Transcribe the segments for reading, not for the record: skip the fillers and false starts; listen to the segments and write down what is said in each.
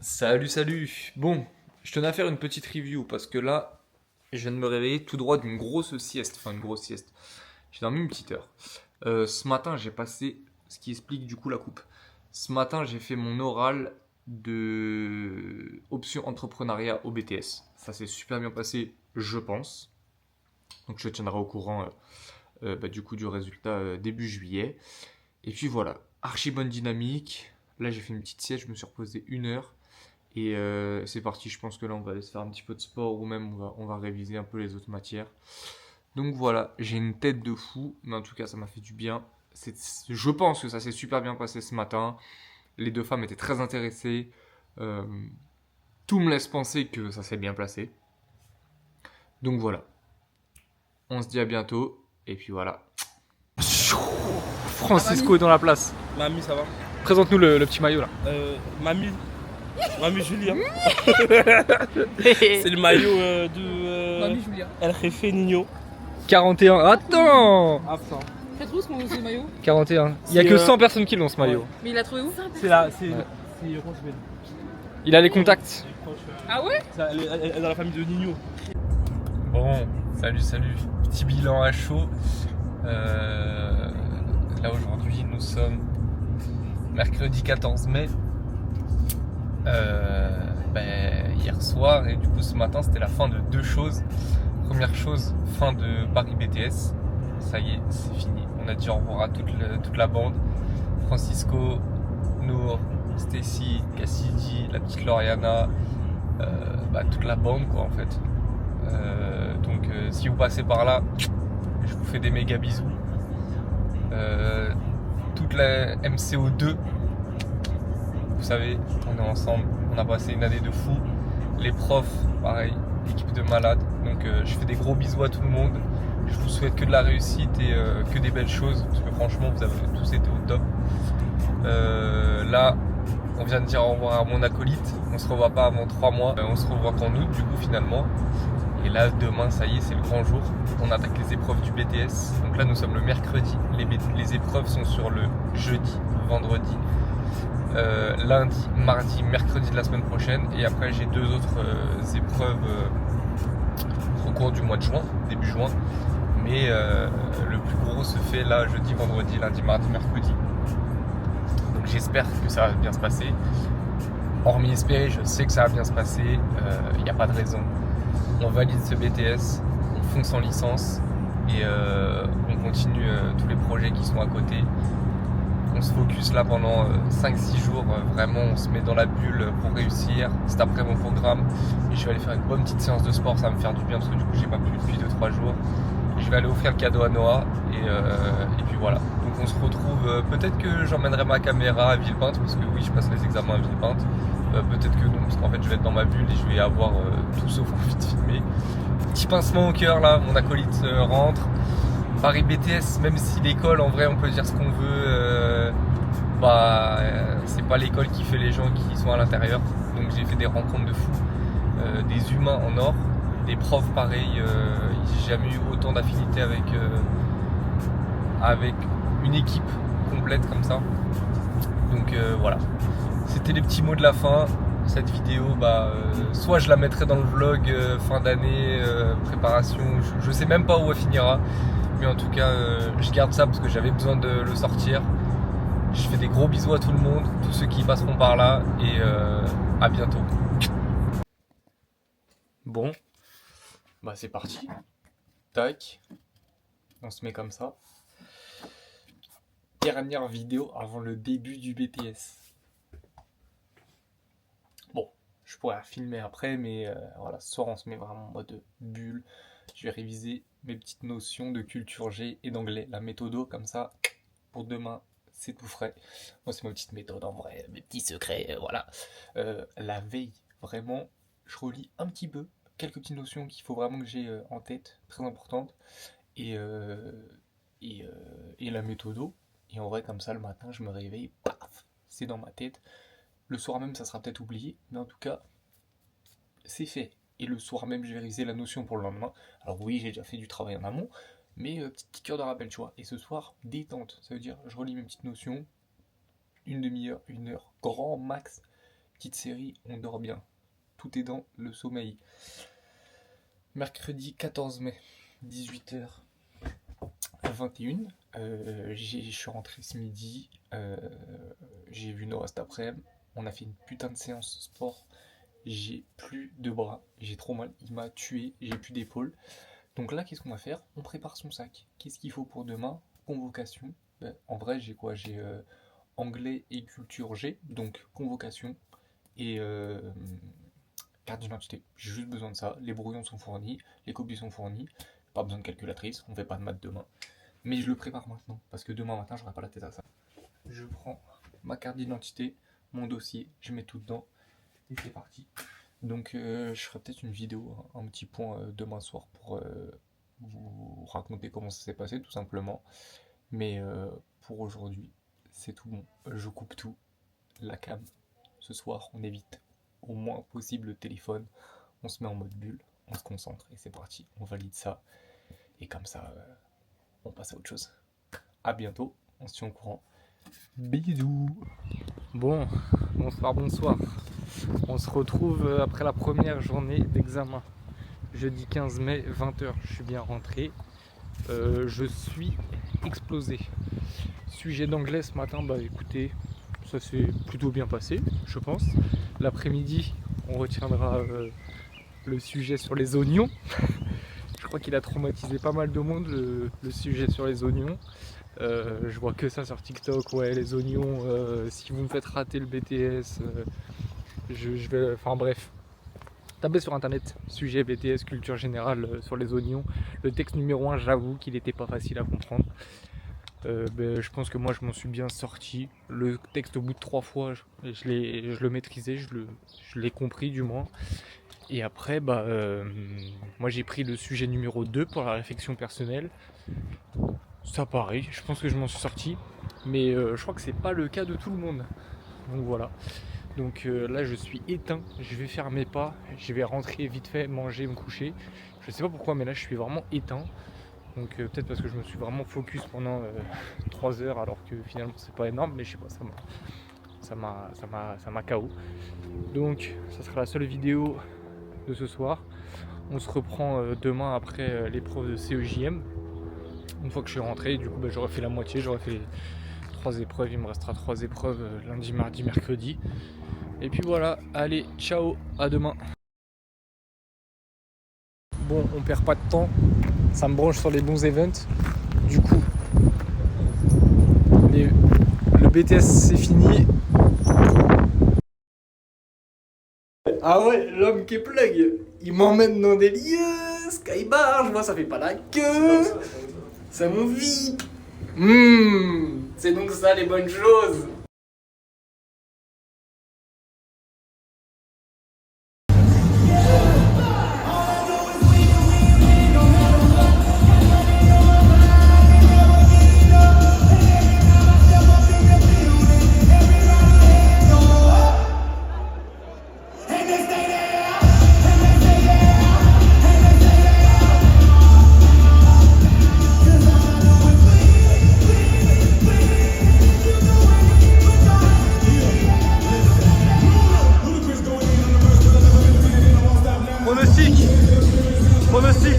Salut, salut. Bon, je tenais à faire une petite review parce que là, je viens de me réveiller tout droit d'une grosse sieste. Enfin, une grosse sieste. J'ai dormi une petite heure. Ce matin, j'ai passé, ce qui explique du coup la coupe. Ce matin, j'ai fait mon oral de option entrepreneuriat au BTS. Ça s'est super bien passé, je pense. Donc, je te tiendrai au courant du coup du résultat début juillet. Et puis voilà, archi bonne dynamique. Là, j'ai fait une petite sieste, je me suis reposé une heure. Et c'est parti, je pense que là on va aller se faire un petit peu de sport ou même on va réviser un peu les autres matières. Donc voilà, j'ai une tête de fou, mais en tout cas ça m'a fait du bien. Je pense que ça s'est super bien passé ce matin. Les deux femmes étaient très intéressées. Euh, Tout me laisse penser que ça s'est bien placé. Donc voilà, on se dit à bientôt. Et puis voilà. Francisco est dans la place. Mamie, ça va? Présente-nous le petit maillot là. Mamie, Mamie Julia. C'est le maillot de Mamie Julia. El Jefe Nino. 41. Attends Ah, putain. Faites où ce qu'on ce maillot? 41. Il y a C'est, que 100 personnes qui l'ont ce maillot. ouais. Mais il l'a trouvé où? C'est là, c'est Ouais. Roswell. Il a les contacts. Ah ouais? Elle est dans la famille de Nino. Bon, salut. Petit bilan à chaud. Là aujourd'hui, nous sommes mercredi 14 mai. Hier soir et du coup ce matin, c'était la fin de deux choses. Première chose, fin de Paris BTS. Ça y est, c'est fini. On a dit au revoir à toute la bande. Francisco, Nour, Stacy, Cassidy, la petite Lauriana, toute la bande quoi en fait. Donc si vous passez par là, je vous fais des méga bisous. Toute la MCO2, vous savez, on est ensemble, on a passé une année de fou. Les profs, pareil, équipe de malades. Donc je fais des gros bisous à tout le monde. Je vous souhaite que de la réussite et que des belles choses, parce que franchement vous avez tous été au top. Là, on vient de dire au revoir à mon acolyte. On se revoit pas avant 3 mois. On se revoit qu'en août du coup finalement. Et là demain ça y est, c'est le grand jour. On attaque les épreuves du BTS. Donc là nous sommes le mercredi. Les épreuves sont sur le jeudi, vendredi, lundi, mardi, mercredi de la semaine prochaine. Et après j'ai deux autres épreuves au cours du mois de juin, début juin. Mais le plus gros se fait là jeudi, vendredi, lundi, mardi, mercredi. Donc j'espère que ça va bien se passer. Hormis espérer, je sais que ça va bien se passer. Il n'y a pas de raison. On valide ce BTS, on fonce en licence et on continue tous les projets qui sont à côté. On se focus là pendant 5-6 jours, vraiment on se met dans la bulle pour réussir. C'est après mon programme et je vais aller faire une bonne petite séance de sport, ça va me faire du bien parce que du coup j'ai pas pu depuis 2-3 jours. Et je vais aller offrir le cadeau à Noah et puis voilà. Donc on se retrouve, peut-être que j'emmènerai ma caméra à Villepinte parce que oui je passe les examens à Villepinte. Peut-être que non parce qu'en fait je vais être dans ma bulle et je vais avoir tout sauf envie de filmer. Petit pincement au cœur là, mon acolyte rentre. Paris BTS, même si l'école en vrai on peut dire ce qu'on veut, c'est pas l'école qui fait les gens qui sont à l'intérieur. Donc j'ai fait des rencontres de fous, des humains en or, des profs pareil, j'ai jamais eu autant d'affinité avec une équipe complète comme ça. Donc voilà, c'était les petits mots de la fin. Cette vidéo, soit je la mettrai dans le vlog fin d'année, préparation, je sais même pas où elle finira. Mais en tout cas, je garde ça parce que j'avais besoin de le sortir. Je fais des gros bisous à tout le monde, tous ceux qui passeront par là, et à bientôt. Bon, c'est parti. Tac, on se met comme ça. Dernière vidéo avant le début du BTS. Bon, je pourrais la filmer après, mais voilà, ce soir on se met vraiment en mode bulle. Je vais réviser mes petites notions de culture G et d'anglais, la méthodo comme ça, pour demain, c'est tout frais. Moi, c'est ma petite méthode en vrai, mes petits secrets, voilà. La veille, vraiment, je relis un petit peu, quelques petites notions qu'il faut vraiment que j'ai en tête, très importantes, et, et la méthodo. Et en vrai, comme ça, le matin, je me réveille, paf, c'est dans ma tête. Le soir même, ça sera peut-être oublié, mais en tout cas, c'est fait. Et le soir même, je vais réviser la notion pour le lendemain. Alors oui, j'ai déjà fait du travail en amont, mais petite piqûre de rappel, tu vois. Et ce soir, détente. Ça veut dire, je relis mes petites notions, une demi-heure, 1 heure, grand max, petite série, on dort bien. Tout est dans le sommeil. Mercredi 14 mai, 18h. 21. Je suis rentré ce midi. J'ai vu Noah cet après-midi. On a fait une putain de séance sport. J'ai plus de bras. J'ai trop mal. Il m'a tué. J'ai plus d'épaule. Donc là, qu'est-ce qu'on va faire? On prépare son sac. Qu'est-ce qu'il faut pour demain? Convocation. En vrai, j'ai quoi? J'ai anglais et culture G. Donc convocation et carte d'identité. J'ai juste besoin de ça. Les brouillons sont fournis. Les copies sont fournies. Pas besoin de calculatrice. On fait pas de maths demain. Mais je le prépare maintenant, parce que demain matin, j'aurai pas la tête à ça. Je prends ma carte d'identité, mon dossier, je mets tout dedans, et c'est parti. Donc je ferai peut-être une vidéo, un petit point demain soir pour vous raconter comment ça s'est passé, tout simplement. Mais pour aujourd'hui, c'est tout bon. Je coupe tout, la cam. Ce soir, on évite au moins possible le téléphone. On se met en mode bulle, on se concentre, et c'est parti. On valide ça, et comme ça... on passe à autre chose. A bientôt, on se tient au courant. Bisous. Bon, bonsoir. On se retrouve après la première journée d'examen. Jeudi 15 mai, 20h. Je suis bien rentré. Je suis explosé. Sujet d'anglais ce matin, bah écoutez, ça s'est plutôt bien passé, je pense. L'après-midi, on retiendra le sujet sur les oignons. Je crois qu'il a traumatisé pas mal de monde, le sujet sur les oignons. Je vois que ça sur TikTok, ouais, les oignons, si vous me faites rater le BTS, je vais... Enfin bref, tapez sur internet, sujet BTS, culture générale sur les oignons. Le texte numéro 1, j'avoue qu'il n'était pas facile à comprendre. Je pense que moi je m'en suis bien sorti. Le texte au bout de 3 fois, je le maîtrisais, je l'ai compris du moins. Et après, moi j'ai pris le sujet numéro 2 pour la réflexion personnelle. Ça pareil, je pense que je m'en suis sorti. Mais je crois que c'est pas le cas de tout le monde. Donc voilà. Donc là je suis éteint, je vais faire mes pas, je vais rentrer vite fait, manger, me coucher. Je sais pas pourquoi, mais là je suis vraiment éteint. Donc peut-être parce que je me suis vraiment focus pendant 3 heures, alors que finalement c'est pas énorme, mais je sais pas, ça m'a KO. Donc ça sera la seule vidéo de ce soir. On se reprend demain après l'épreuve de CEJM. Une fois que je suis rentré, du coup j'aurais fait la moitié, j'aurais fait 3 épreuves, il me restera 3 épreuves lundi, mardi, mercredi. Et puis voilà, allez, ciao, à demain. Bon, on perd pas de temps, ça me branche sur les bons events. Du coup, le BTS c'est fini. Ah ouais, l'homme qui est plug, il m'emmène dans des lieux, Skybar, je vois ça fait pas la queue. Ça m'envie. C'est donc ça les bonnes choses. Pronostic.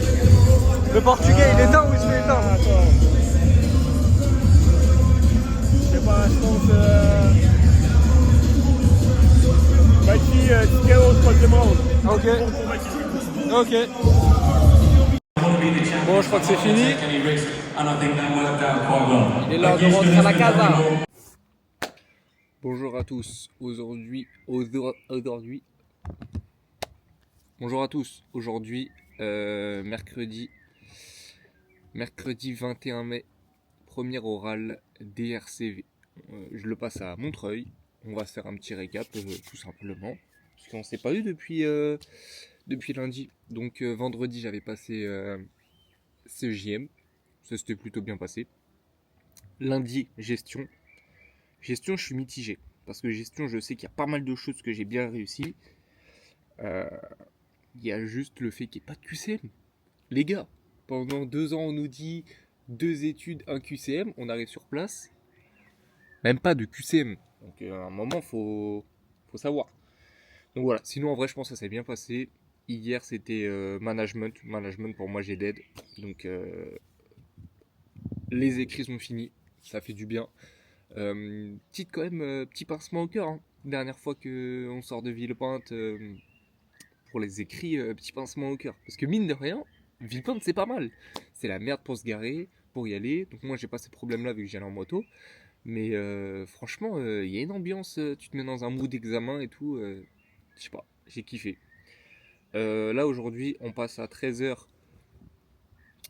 Le Portugais il éteint ou il se fait éteindre? Je sais pas, je pense. Baki, TKO, troisième round. Ok. Ok. Bon, je crois que c'est fini. Il est l'heure de rentrer à la casa. Bonjour à tous. Bonjour à tous. Aujourd'hui, mercredi 21 mai, premier oral DRCV. Je le passe à Montreuil. On va se faire un petit récap, tout simplement. Parce qu'on ne s'est pas eu depuis lundi. Donc vendredi, j'avais passé CEJM. Ça s'était plutôt bien passé. Lundi, gestion. Gestion, je suis mitigé. Parce que gestion, je sais qu'il y a pas mal de choses que j'ai bien réussi. Il y a juste le fait qu'il n'y ait pas de QCM. Les gars, pendant 2 ans, on nous dit 2 études, 1 QCM. On arrive sur place. Même pas de QCM. Donc à un moment, faut savoir. Donc voilà, sinon en vrai je pense que ça s'est bien passé. Hier c'était management. Management pour moi j'ai d'aide. Donc les écrits sont finis. Ça fait du bien. Petite quand même, petit pincement au cœur, hein. Dernière fois qu'on sort de Villepinte pour les écrits, petit pincement au cœur. Parce que mine de rien, Villepinte c'est pas mal. C'est la merde pour se garer, pour y aller. Donc moi j'ai pas ces problèmes là vu que j'allais en moto. Mais franchement, il y a une ambiance, tu te mets dans un mood d'examen et tout. Je sais pas, j'ai kiffé. Là aujourd'hui on passe à 13h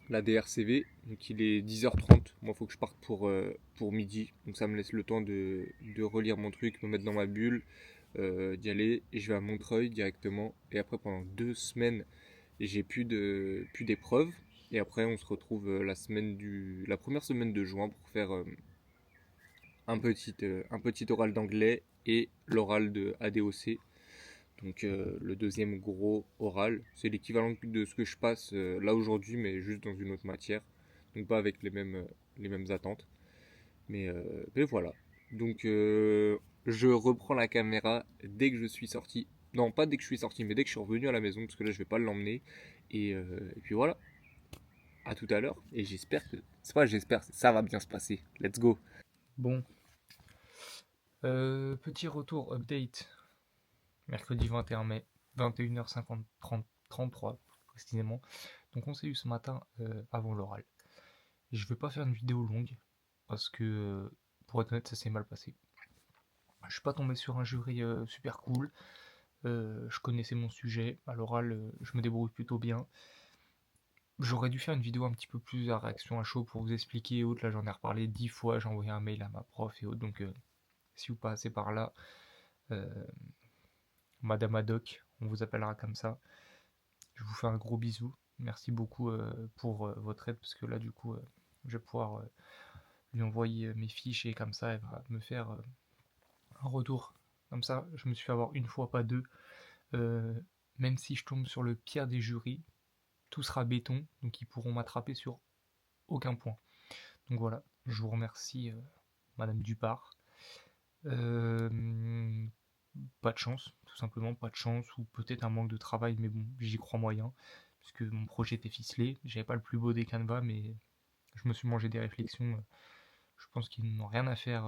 la DRCV, donc il est 10h30, moi il faut que je parte pour midi, donc ça me laisse le temps de relire mon truc, me mettre dans ma bulle, d'y aller, et je vais à Montreuil directement, et après pendant 2 semaines, j'ai plus d'épreuves, et après on se retrouve la première semaine de juin pour faire un petit oral d'anglais et l'oral de ADOC, donc le deuxième gros oral, c'est l'équivalent de ce que je passe là aujourd'hui, mais juste dans une autre matière. Donc pas avec les mêmes attentes. Mais voilà. Donc je reprends la caméra dès que je suis sorti. Non, pas dès que je suis sorti, mais dès que je suis revenu à la maison, parce que là je vais pas l'emmener. Et puis voilà. À tout à l'heure. Et j'espère que. C'est pas j'espère, ça va bien se passer. Let's go. Bon. Petit retour update. Mercredi 21 mai, 21h50, 33 précisément. Donc on s'est eu ce matin avant l'oral. Je ne vais pas faire une vidéo longue parce que pour être honnête ça s'est mal passé. Je suis pas tombé sur un jury super cool. Je connaissais mon sujet. À l'oral je me débrouille plutôt bien. J'aurais dû faire une vidéo un petit peu plus à réaction à chaud pour vous expliquer et autres. Là j'en ai reparlé 10 fois, j'ai envoyé un mail à ma prof et autres. Donc si vous passez par là, euh, Madame Haddock, on vous appellera comme ça. Je vous fais un gros bisou. Merci beaucoup pour votre aide parce que là du coup je vais pouvoir lui envoyer mes fiches et comme ça elle va me faire un retour. Comme ça je me suis fait avoir une fois pas deux. Euh, Même si je tombe sur le pire des jurys, tout sera béton donc ils pourront m'attraper sur aucun point. Donc voilà, je vous remercie Madame Dupart. Euh, Pas de chance, tout simplement pas de chance, ou peut-être un manque de travail, mais bon, j'y crois moyen, puisque mon projet était ficelé, j'avais pas le plus beau des canevas, mais je me suis mangé des réflexions, je pense qu'ils n'ont rien à faire,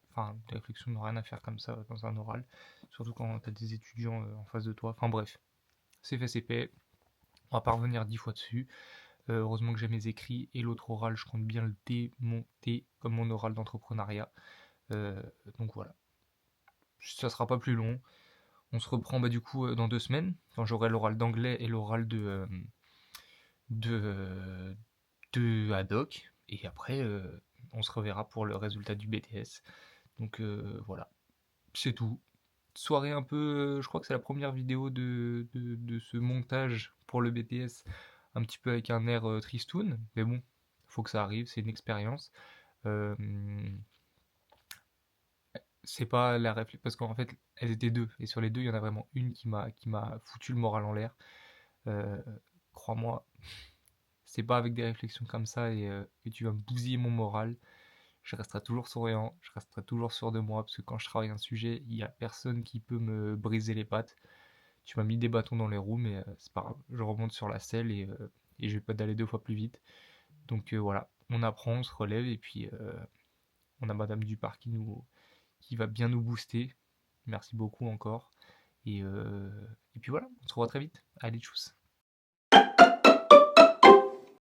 enfin, des réflexions n'ont rien à faire comme ça dans un oral, surtout quand t'as des étudiants en face de toi, enfin bref, c'est fait, c'est fait, on va pas revenir 10 fois dessus. Heureusement que j'ai mes écrits, et l'autre oral, je compte bien le démonter comme mon oral d'entrepreneuriat, euh, donc voilà, ça sera pas plus long. On se reprend bah, du coup dans 2 semaines, quand j'aurai l'oral d'anglais et l'oral de, de Haddock. Et après, on se reverra pour le résultat du BTS. Donc voilà, c'est tout. Soirée un peu, je crois que c'est la première vidéo de ce montage pour le BTS, un petit peu avec un air tristoun. Mais bon, faut que ça arrive, c'est une expérience. Euh, c'est pas la réflexion, parce qu'en fait, elles étaient deux. Et sur les deux, il y en a vraiment une qui m'a foutu le moral en l'air. Euh, Crois-moi, c'est pas avec des réflexions comme ça que tu vas me bousiller mon moral. Je resterai toujours souriant, je resterai toujours sûr de moi, parce que quand je travaille un sujet, il y a personne qui peut me briser les pattes. Tu m'as mis des bâtons dans les roues, mais c'est pas grave. Je remonte sur la selle et je vais pas d'aller 2 fois plus vite. Donc voilà, on apprend, on se relève, et puis on a Madame Dupart qui va bien nous booster. Merci beaucoup encore. Et puis voilà, on se revoit très vite. Allez, tchuss.